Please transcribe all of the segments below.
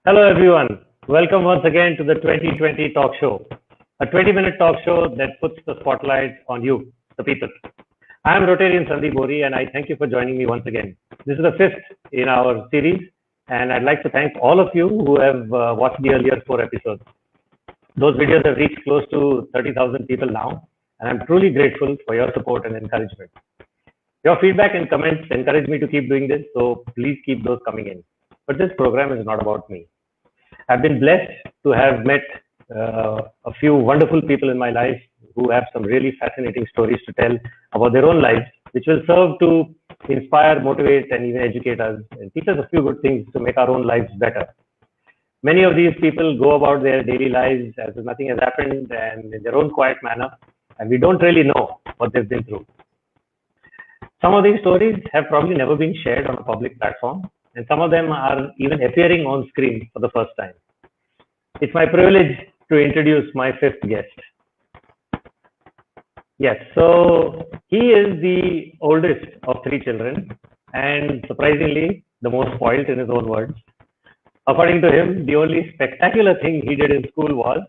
Hello, everyone. Welcome once again to the 2020 Talk Show, a 20-minute talk show that puts the spotlight on you, the people. I am Rotarian Sandeep Ohri, and I thank you for joining me once again. This is the fifth in our series, and I'd like to thank all of you who have watched the earlier 4 episodes. Those videos have reached close to 30,000 people now, and I'm truly grateful for your support and encouragement. Your feedback and comments encourage me to keep doing this, so please keep those coming in. But this program is not about me. I've been blessed to have met a few wonderful people in my life who have some really fascinating stories to tell about their own lives, which will serve to inspire, motivate, and even educate us and teach us a few good things to make our own lives better. Many of these people go about their daily lives as if nothing has happened and in their own quiet manner, and we don't really know what they've been through. Some of these stories have probably never been shared on a public platform, and some of them are even appearing on screen for the first time. It's my privilege to introduce my fifth guest. Yes, so he is the oldest of three children and surprisingly the most spoilt in his own words. According to him, the only spectacular thing he did in school was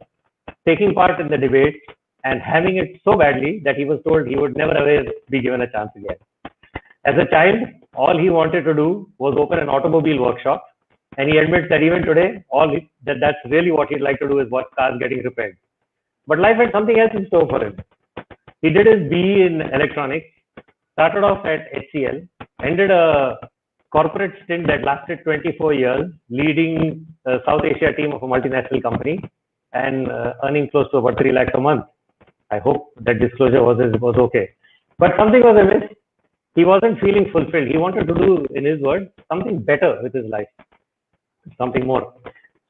taking part in the debate and having it so badly that he was told he would never ever be given a chance again. As a child, all he wanted to do was open an automobile workshop, and he admits that even today, that's really what he'd like to do is watch cars getting repaired. But life had something else in store for him. He did his BE in electronics, started off at HCL, ended a corporate stint that lasted 24 years, leading a South Asia team of a multinational company, and earning close to about 3 lakhs a month. I hope that disclosure was okay. But something was amiss. He wasn't feeling fulfilled. He wanted to do, in his words, something better with his life, something more.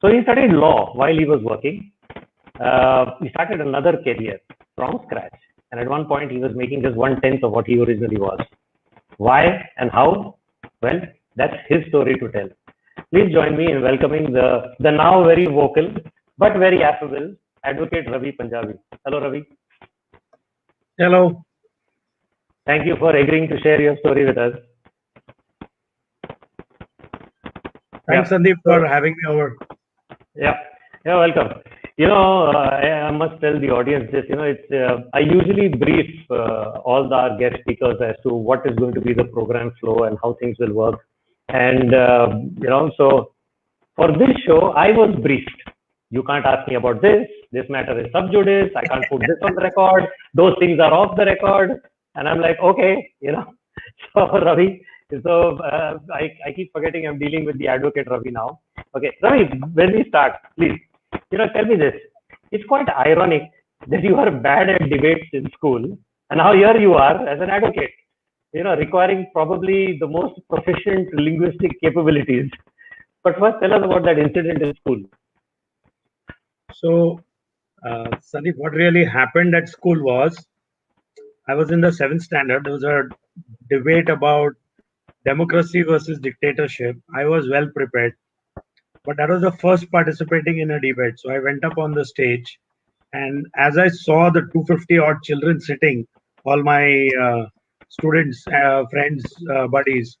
So he studied law while he was working. He started another career from scratch. And at one point, he was making just 1/10 of what he originally was. Why and how? Well, that's his story to tell. Please join me in welcoming the now very vocal, but very affable Advocate Ravi Punjabi. Hello, Ravi. Hello. Thank you for agreeing to share your story with us. Thanks, Sandeep, for having me over. Yeah, you're welcome. I must tell the audience this. I usually brief all our guest speakers as to what is going to be the program flow and how things will work. And so for this show, I was briefed. You can't ask me about this. This matter is sub judice. I can't put this on the record. Those things are off the record. And I'm like, okay, So Ravi, I keep forgetting I'm dealing with the advocate Ravi now. Okay, Ravi, when we start, please, tell me this. It's quite ironic that you are bad at debates in school, and now here you are as an advocate, requiring probably the most proficient linguistic capabilities. But first, tell us about that incident in school. So, Sandeep, what really happened at school was, I was in the 7th standard. There was a debate about democracy versus dictatorship. I was well prepared, but that was the first participating in a debate. So I went up on the stage, and as I saw the 250 odd children sitting, all my students, friends, buddies,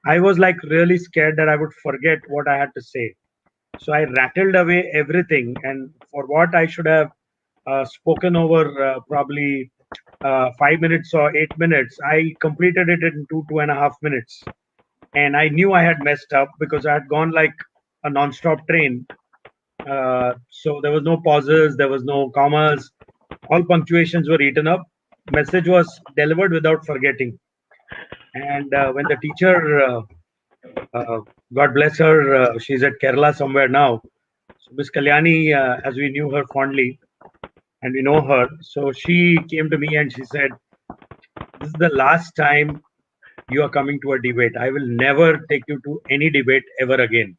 I was like really scared that I would forget what I had to say. So I rattled away everything, and for what I should have spoken over probably 5 minutes or 8 minutes, I completed it in 2.5 minutes. And I knew I had messed up because I had gone like a non-stop train. So there was no pauses, there was no commas, all punctuations were eaten up. Message was delivered without forgetting. And when the teacher, God bless her, she's at Kerala somewhere now. So Miss Kalyani, as we knew her fondly, and we know her, so she came to me and she said, "This is the last time you are coming to a debate. I will never take you to any debate ever again."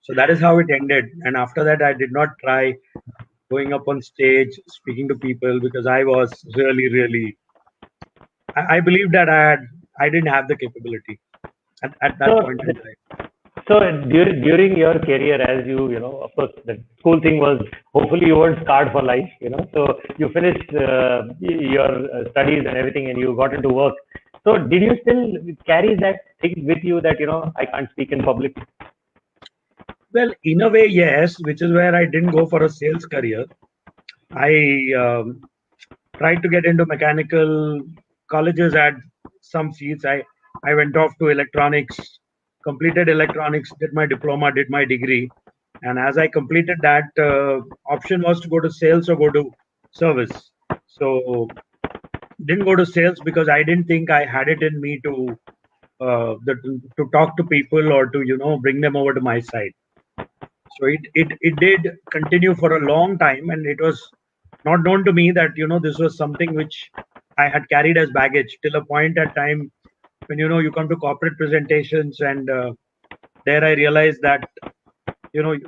So that is how it ended. And after that, I did not try going up on stage, speaking to people, because I was really, I believed that I didn't have the capability at that point in time. So during your career, as of course, the school thing was, hopefully you weren't scarred for life, so you finished your studies and everything and you got into work. So did you still carry that thing with you that, I can't speak in public? Well, in a way, yes, which is where I didn't go for a sales career. I tried to get into mechanical colleges at some seats. I went off to electronics, completed electronics, did my diploma, did my degree. And as I completed that, option was to go to sales or go to service. So didn't go to sales because I didn't think I had it in me to talk to people or to bring them over to my side. So it did continue for a long time, and it was not known to me that this was something which I had carried as baggage till a point at time when you come to corporate presentations, and there I realized that you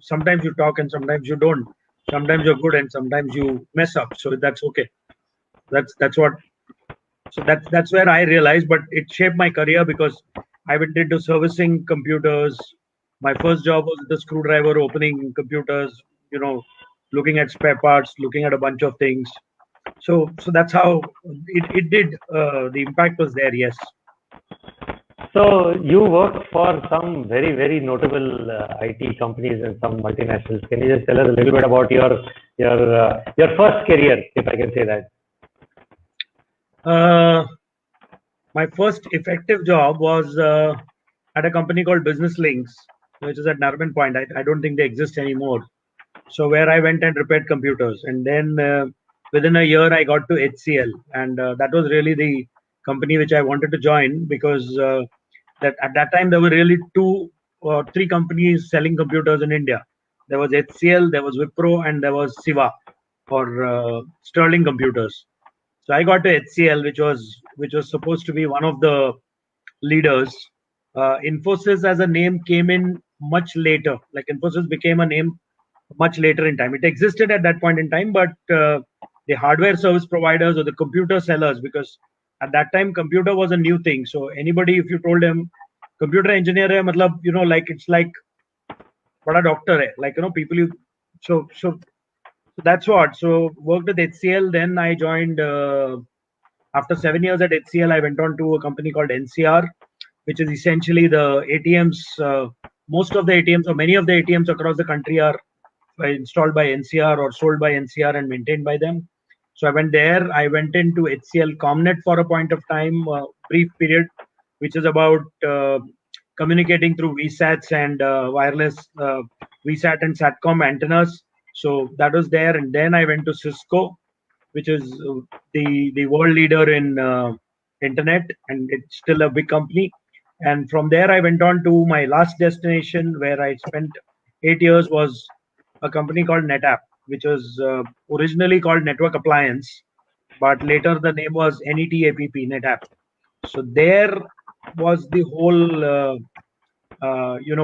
sometimes you talk and sometimes you don't. Sometimes you're good and sometimes you mess up. So that's okay. That's what. So that's where I realized, but it shaped my career because I went into servicing computers. My first job was the screwdriver opening computers, looking at spare parts, looking at a bunch of things. So that's how it did. The impact was there, yes. So you worked for some very, very notable IT companies and some multinationals. Can you just tell us a little bit about your first career, if I can say that? My first effective job was at a company called Business Links, which is at Narman Point. I don't think they exist anymore. So where I went and repaired computers, and then within a year I got to HCL, and that was really the company which I wanted to join because that at that time there were really two or three companies selling computers in India. There was HCL, there was Wipro, and there was Siva or Sterling Computers. So I got to HCL, which was supposed to be one of the leaders. Infosys as a name came in much later. Like Infosys became a name much later in time. It existed at that point in time, but the hardware service providers or the computer sellers, because at that time computer was a new thing. So anybody, if you told them computer engineer hai, matlab, like it's like bada doctor hai. Like people you so that's what. So worked with HCL. Then I joined after 7 years at HCL. I went on to a company called NCR, which is essentially the ATMs. Most of the ATMs or many of the ATMs across the country are installed by NCR or sold by NCR and maintained by them. So I went there. I went into HCL Comnet for a point of time, brief period, which is about communicating through VSATs and wireless VSAT and SATCOM antennas. So that was there. And then I went to Cisco, which is the world leader in internet, and it's still a big company. And from there, I went on to my last destination, where I spent 8 years, was a company called NetApp, which was originally called Network Appliance, but later the name was NETAPP, NetApp. So there was the whole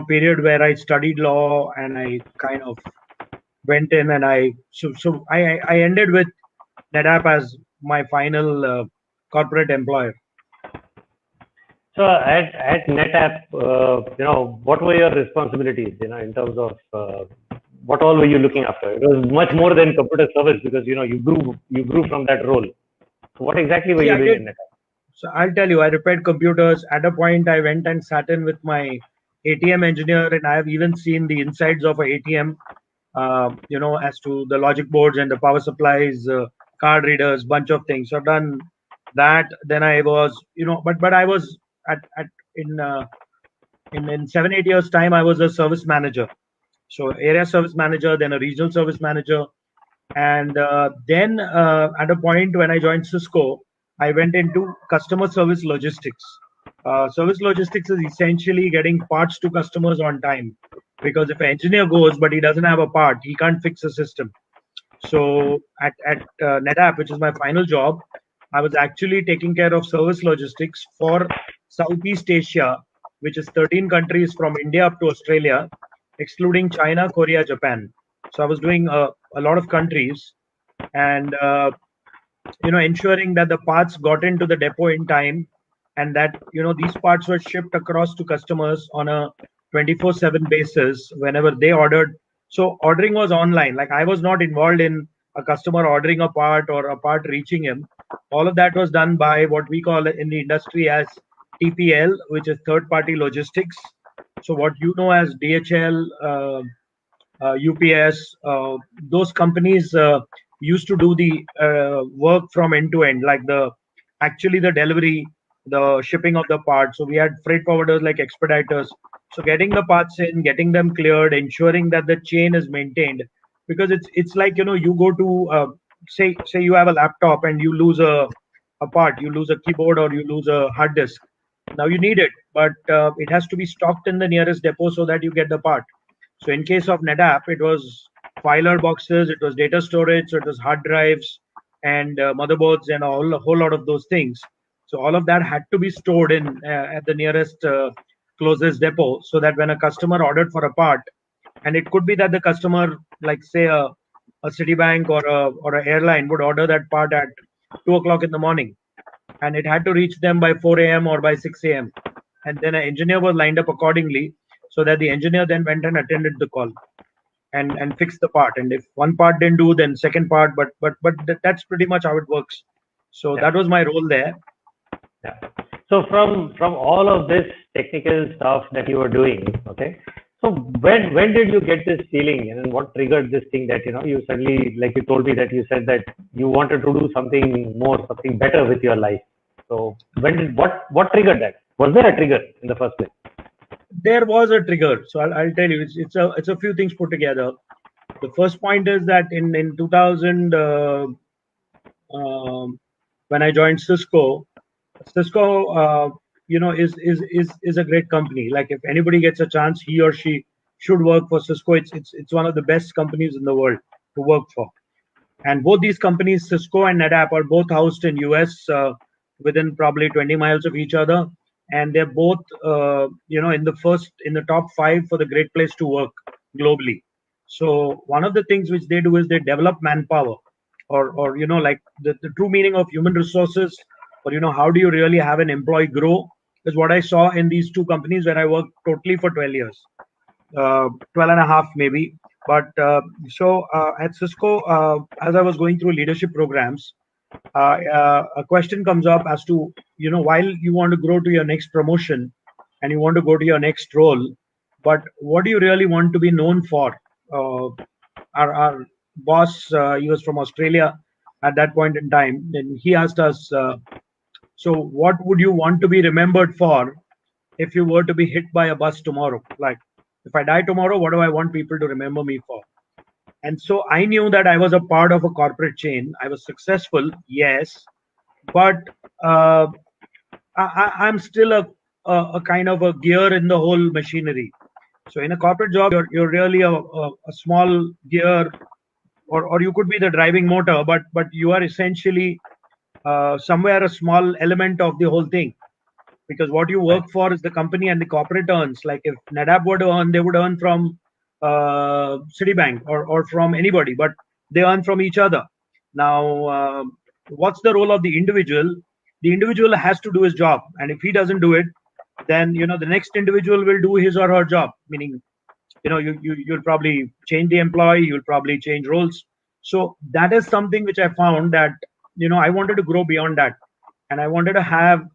period where I studied law, and I kind of went in, and I ended with NetApp as my final corporate employer. So at NetApp, what were your responsibilities, in terms of what all were you looking after? It was much more than computer service because you grew from that role. So what exactly were you doing in NetApp? So I'll tell you, I repaired computers. At a point, I went and sat in with my ATM engineer, and I have even seen the insides of an ATM. As to the logic boards and the power supplies, card readers, bunch of things. So I've done that. Then I was, but I was at in 7-8 years time, I was a service manager. So area service manager, then a regional service manager, and then at a point when I joined Cisco, I went into customer service logistics. Service logistics is essentially getting parts to customers on time, because if an engineer goes but he doesn't have a part, he can't fix the system. So at NetApp, which is my final job, I was actually taking care of service logistics for Southeast Asia, which is 13 countries from India up to Australia, excluding China, Korea, Japan. So I was doing a lot of countries, and ensuring that the parts got into the depot in time, and that these parts were shipped across to customers on a 24/7 basis whenever they ordered. So ordering was online. Like, I was not involved in a customer ordering a part or a part reaching him. All of that was done by what we call in the industry as TPL, which is third party logistics. So what you know as DHL, UPS, those companies used to do the work from end to end, like the actually the delivery, the shipping of the parts. So we had freight forwarders like expediters. So getting the parts in, getting them cleared, ensuring that the chain is maintained, because it's like you go to say you have a laptop and you lose a part, you lose a keyboard or you lose a hard disk. Now you need it, but it has to be stocked in the nearest depot so that you get the part. So in case of NetApp, it was filer boxes, it was data storage, so it was hard drives and motherboards and a whole lot of those things. So all of that had to be stored in at the nearest closest depot, so that when a customer ordered for a part, and it could be that the customer, like say a Citibank or a airline, would order that part at 2 o'clock in the morning, and it had to reach them by 4 a.m. or by 6 a.m. And then an engineer was lined up accordingly, so that the engineer then went and attended the call and fixed the part. And if one part didn't do, then second part. That's pretty much how it works. So Yeah. that was my role there. Yeah. So from all of this technical stuff that you were doing, okay. So when did you get this feeling, and what triggered this thing that you suddenly, like you told me that you said that you wanted to do something more, something better with your life. So what triggered that? Was there a trigger in the first place? There was a trigger. So I'll tell you, it's a few things put together. The first point is that in 2000, when I joined Cisco, is a great company. Like if anybody gets a chance, he or she should work for Cisco. It's one of the best companies in the world to work for. And both these companies, Cisco and NetApp, are both housed in US, within probably 20 miles of each other, and they're both in the top 5 for the great place to work globally. So one of the things which they do is they develop manpower, or like the true meaning of human resources, or how do you really have an employee grow, is what I saw in these two companies where I worked totally for 12 years, 12 and a half maybe. But at Cisco, as I was going through leadership programs, a question comes up as to, while you want to grow to your next promotion and you want to go to your next role, but what do you really want to be known for? Our boss, he was from Australia at that point in time, and he asked us, so what would you want to be remembered for if you were to be hit by a bus tomorrow? Like, if I die tomorrow, what do I want people to remember me for? And so I knew that I was a part of a corporate chain. I was successful, yes, but uh, I'm still a kind of a gear in the whole machinery. So in a corporate job, you're really a small gear, or you could be the driving motor, but you are essentially somewhere a small element of the whole thing, because what you Right. work for is the company, and the corporate earns. Like if NetApp were to earn, they would earn from Citibank or from anybody, but they earn from each other. Now, what's the role of the individual? The individual has to do his job, and if he doesn't do it, then the next individual will do his or her job. Meaning, you'll probably change the employee, you'll probably change roles. So that is something which I found that I wanted to grow beyond that, and I wanted to have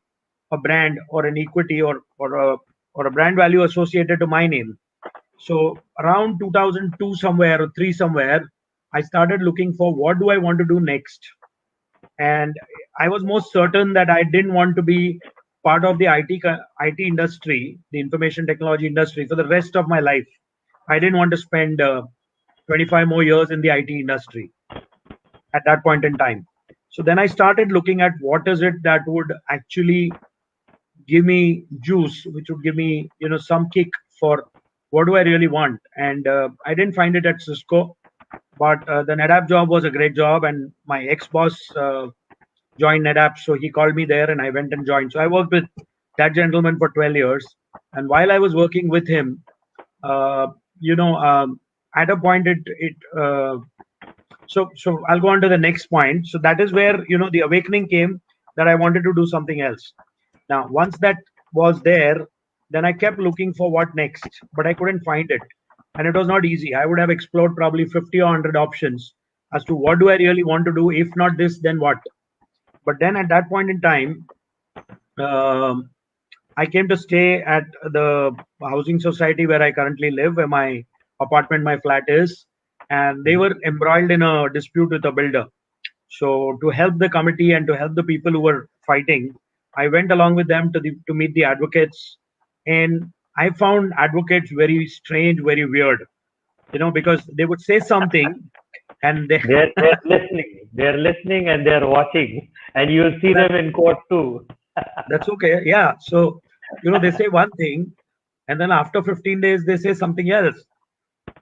a brand or an equity, or a brand value associated to my name. So around 2002 somewhere, or 3 somewhere, I started looking for what do I want to do next. And I was most certain that I didn't want to be part of the IT industry, the information technology industry, for the rest of my life. I didn't want to spend 25 more years in the IT industry at that point in time. So then I started looking at what is it that would actually give me juice, which would give me, some kick for what do I really want. And I didn't find it at Cisco, but the NetApp job was a great job, and my ex-boss joined NetApp, so he called me there, and I went and joined. So I worked with that gentleman for 12 years, and while I was working with him, uh, you know, um, at a point so I'll go on to the next point. So that is where the awakening came, that I wanted to do something else. Now, once that was there, then I kept looking for what next, but I couldn't find it. And it was not easy. I would have explored probably 50 or 100 options as to what do I really want to do. If not this, then what? But then at that point in time, um, I came to stay at the housing society where I currently live, where my apartment, my flat is, and they were embroiled in a dispute with a builder. So to help the committee and to help the people who were fighting, I went along with them to meet the advocates, and I found advocates very strange, very weird. Because they would say something, and they They're listening. They're listening and they're watching, and you'll see that them in court too. that's okay. Yeah. So they say one thing, and then after 15 days they say something else,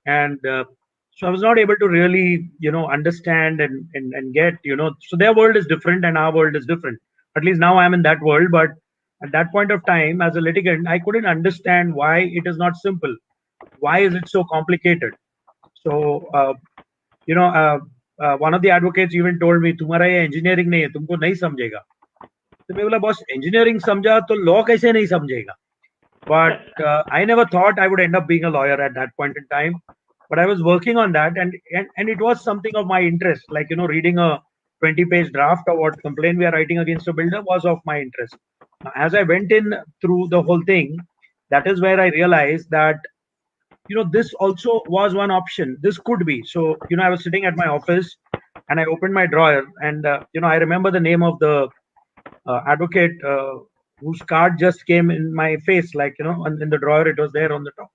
and so I was not able to really understand and get so their world is different and our world is different. At least now I'm in that world, but at that point of time as a litigant I couldn't understand why it is not simple. Why is it so complicated? So you know uh, one of the advocates even told me तुम्हारा ये engineering नहीं है, तुमको नहीं समझेगा. तो मैं बोला बॉस engineering समझा तो law कैसे नहीं समझेगा? But I never thought I would end up being a lawyer at that point in time. But I was working on that, and it was something of my interest. Like reading a 20-page draft of what complaint we are writing against a builder was of my interest. Now, as I went in through the whole thing, that is where I realized that this also was one option. This could be. So I was sitting at my office, and I opened my drawer, and I remember the name of the advocate whose card just came in my face, like in the drawer it was there on the top.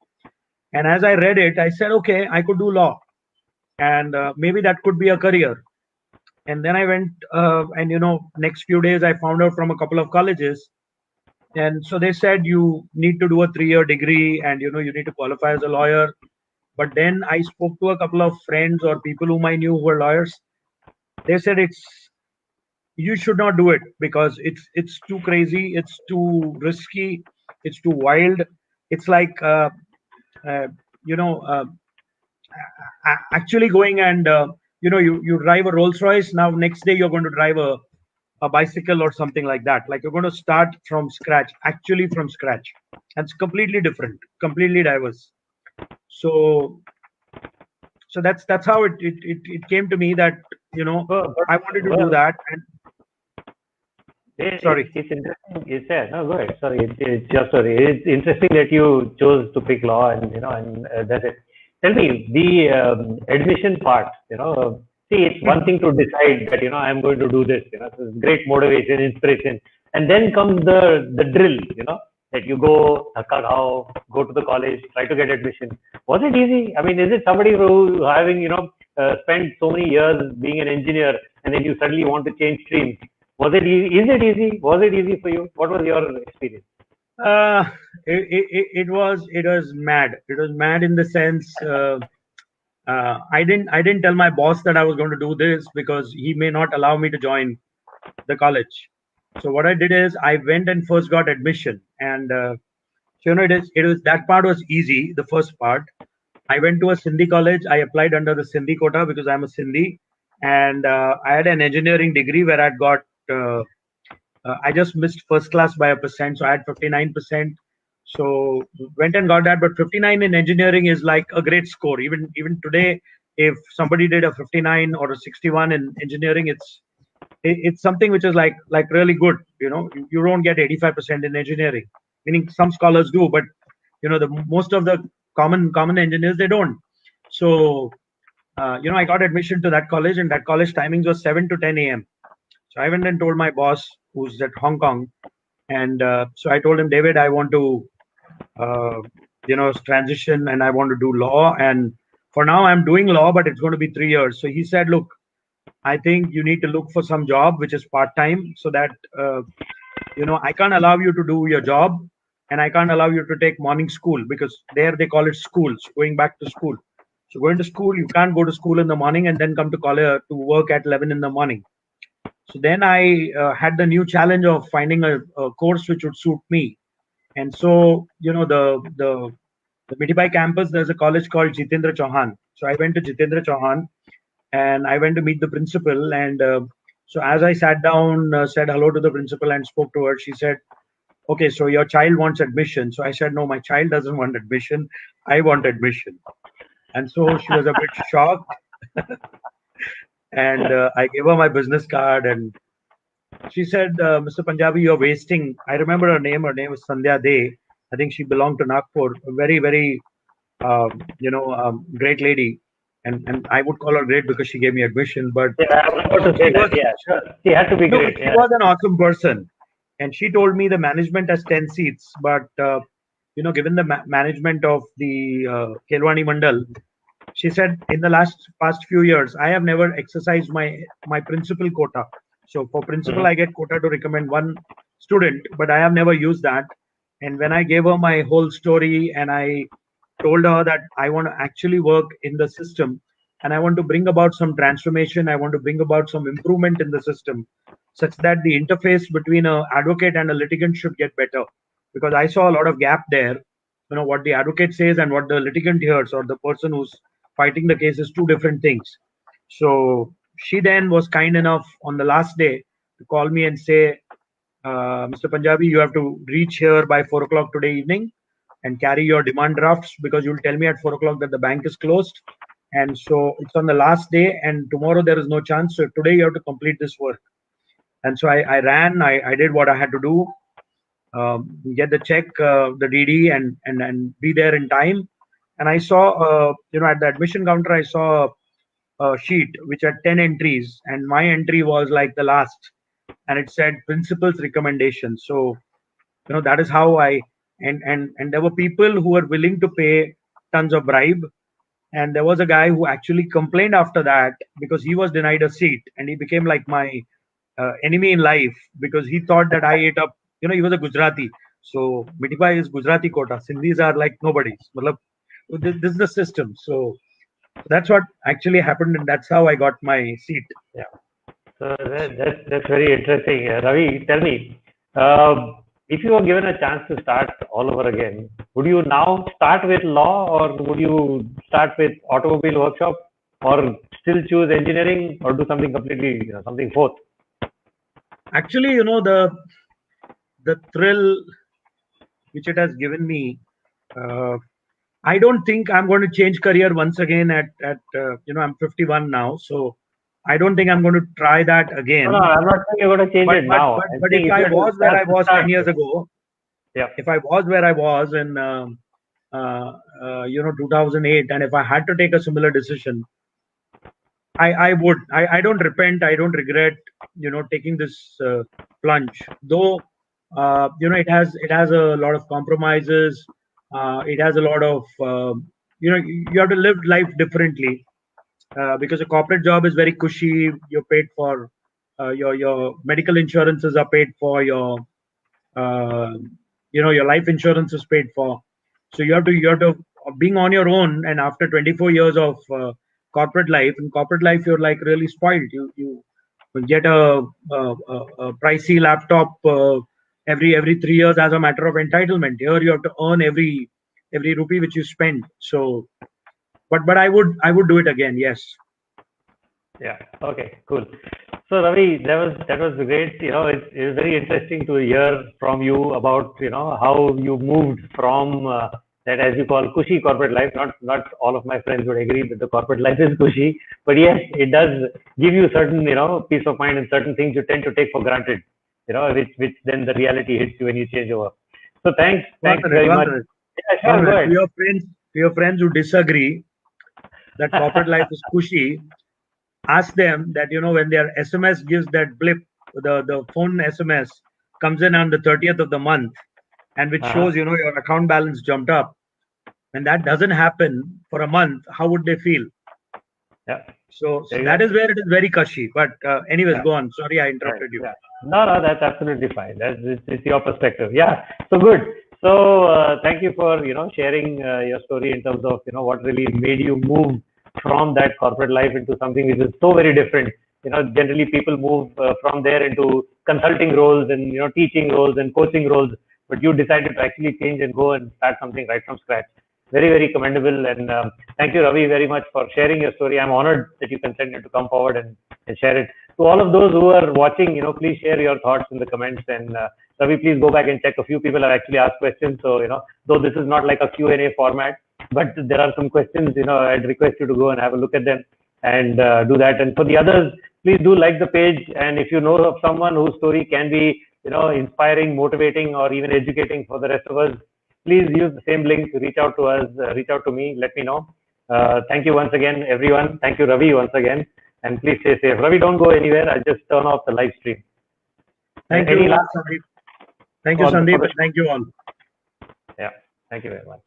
And as I read it, I said, okay, I could do law, and maybe that could be a career. And then I went, and next few days I found out from a couple of colleges, and so they said you need to do a 3-year degree, and you need to qualify as a lawyer. But then I spoke to a couple of friends or people whom I knew who were lawyers. They said you should not do it because it's too crazy, it's too risky, it's too wild. It's like uh, you know uh, actually going and you drive a Rolls Royce. Now next day you're going to drive a bicycle or something like that. Like you're going to start from scratch, actually from scratch. And it's completely different, completely diverse. So that's how it came to me that I wanted to do Well, that. And sorry. it's interesting. You said no. Go ahead. Sorry, it's your story. It's interesting that you chose to pick law, and that's it. Tell me the admission part. See, it's one thing to decide that I'm going to do this. It's great motivation, inspiration, and then comes the drill. That you go dhakka khao, go to the college, try to get admission. Was it easy? I mean, is it somebody who having spent so many years being an engineer, and then you suddenly want to change streams? Was it easy? Is it easy? Was it easy for you? What was your experience? uh it was mad. It was mad in the sense I didn't tell my boss that I was going to do this because he may not allow me to join the college. So what I did is I went and first got admission, and so it was that part was easy. The first part, I went to a Sindhi college. I applied under the Sindhi quota because I'm a Sindhi, and I had an engineering degree where I'd got. I just missed first class by a percent, so I had 59%. So went and got that, but 59 in engineering is like a great score. Even today, if somebody did a 59 or a 61 in engineering, it's something which is like really good. You don't get 85% in engineering, meaning some scholars do, but the most of the common engineers they don't. So I got admission to that college, and that college timings was 7 to 10 a.m. So I went and told my boss, who's at Hong Kong, and so I told him, David, I want to, transition, and I want to do law. And for now, I'm doing law, but it's going to be 3 years. So he said, look, I think you need to look for some job which is part time, so that I can't allow you to do your job, and I can't allow you to take morning school because there they call it schools, going back to school. So going to school, you can't go to school in the morning and then come to college to work at 11 in the morning. So then I had the new challenge of finding a course which would suit me. And so, the Mitibai campus, there's a college called Jitendra Chauhan. So I went to Jitendra Chauhan, and I went to meet the principal. And so as I sat down, said hello to the principal and spoke to her, she said, okay, so your child wants admission. So I said, no, my child doesn't want admission. I want admission. And so she was a bit shocked. And I gave her my business card, and She said, Mr. Punjabi, you're wasting. I remember her name. Her name was Sandhya Day. I think she belonged to Nagpur. A very, very, great lady. And I would call her great because she gave me admission. But Yeah, I was about to say she was, that. Yeah, sure. She had to be no, but great. she Yeah. was an awesome person. And she told me the management has 10 seats. But, given the management of the Kelwani Mandal, she said, in the past few years, I have never exercised my principal quota. So for principal, Mhm. I get quota to recommend one student, but I have never used that. And when I gave her my whole story and I told her that I want to actually work in the system and I want to bring about some transformation, I want to bring about some improvement in the system, such that the interface between a advocate and a litigant should get better. Because I saw a lot of gap there. What the advocate says and what the litigant hears, or the person who's fighting the case, is two different things. So she then was kind enough on the last day to call me and say, Mr. Punjabi, you have to reach here by 4 o'clock today evening and carry your demand drafts, because you'll tell me at 4 o'clock that the bank is closed. And so it's on the last day, and tomorrow there is no chance. So today you have to complete this work. And so I ran, I did what I had to do, get the check, the DD, and be there in time. And I saw, at the admission counter, I saw a sheet which had 10 entries, and my entry was like the last, and it said principal's recommendation. So, that is how and there were people who were willing to pay tons of bribe. And there was a guy who actually complained after that because he was denied a seat, and he became like my enemy in life, because he thought that I ate up. He was a Gujarati, so Mitibai is Gujarati quota. Sindhis are like nobodies. Matlab, this is the system. So that's what actually happened, and that's how I got my seat. Yeah. So that's very interesting. Ravi, tell me, uh, if you were given a chance to start all over again, would you now start with law, or would you start with automobile workshop, or still choose engineering, or do something completely, something fourth? Actually, the thrill which it has given me. Uh, I don't think I'm going to change career once again I'm 51 now, so I don't think I'm going to try that No, no, again. I'm not saying you're going to change But it but now. but I'm but saying if if I you had a was where chance I to was start 10 years with. ago, Yeah. if I was where I was in 2008, and if I had to take a similar decision, I would. I don't repent. I don't regret. Taking this plunge. Though it has a lot of compromises. It has a lot of you have to live life differently, because a corporate job is very cushy. You're paid for, your medical insurances are paid for, uh, your life insurance is paid for. So you have to being on your own, and after 24 years of corporate life, in corporate life you're like really spoiled. You get a pricey laptop every 3 years as a matter of entitlement. Here you have to earn every rupee which you spend. So, but I would do it again. Yes. Yeah. Okay. Cool. So Ravi, that was great. It was very interesting to hear from you about how you moved from that, as you call, cushy corporate life. Not all of my friends would agree that the corporate life is cushy, but yes, it does give you certain peace of mind, and certain things you tend to take for granted. Which then the reality hits you when you change over. So One thanks minute. very One much. minute. Yeah, One sure. Go minute. To ahead. your friends who disagree that corporate life is cushy, ask them that when their SMS gives that blip, the phone SMS comes in on the 30th of the month, and which Uh-huh. shows your account balance jumped up. When that doesn't happen for a month, how would they feel? Yeah. So that is Exactly. where it is very cushy. But anyways, Yeah. go on. Sorry, I Right. interrupted you. Yeah. No, no, that's absolutely fine. It's your perspective. Yeah. So good. So thank you for sharing your story in terms of what really made you move from that corporate life into something which is so very different. Generally people move from there into consulting roles and teaching roles and coaching roles, but you decided to actually change and go and start something right from scratch. Very, very commendable. And thank you, Ravi, very much for sharing your story. I'm honored that you consented to come forward and share it. To all of those who are watching, please share your thoughts in the comments. And Ravi, please go back and check. A few people have actually asked questions. So, though this is not like a Q&A format, but there are some questions, I'd request you to go and have a look at them and do that. And for the others, please do like the page. And if you know of someone whose story can be, inspiring, motivating, or even educating for the rest of us, please use the same link. Reach out to us. Reach out to me. Let me know. Thank you once again, everyone. Thank you, Ravi, once again. And please stay safe. Ravi, don't go anywhere. I'll just turn off the live stream. Thank you, Sandeep. Thank you, Sandeep. Thank you all. Yeah. Thank you very much.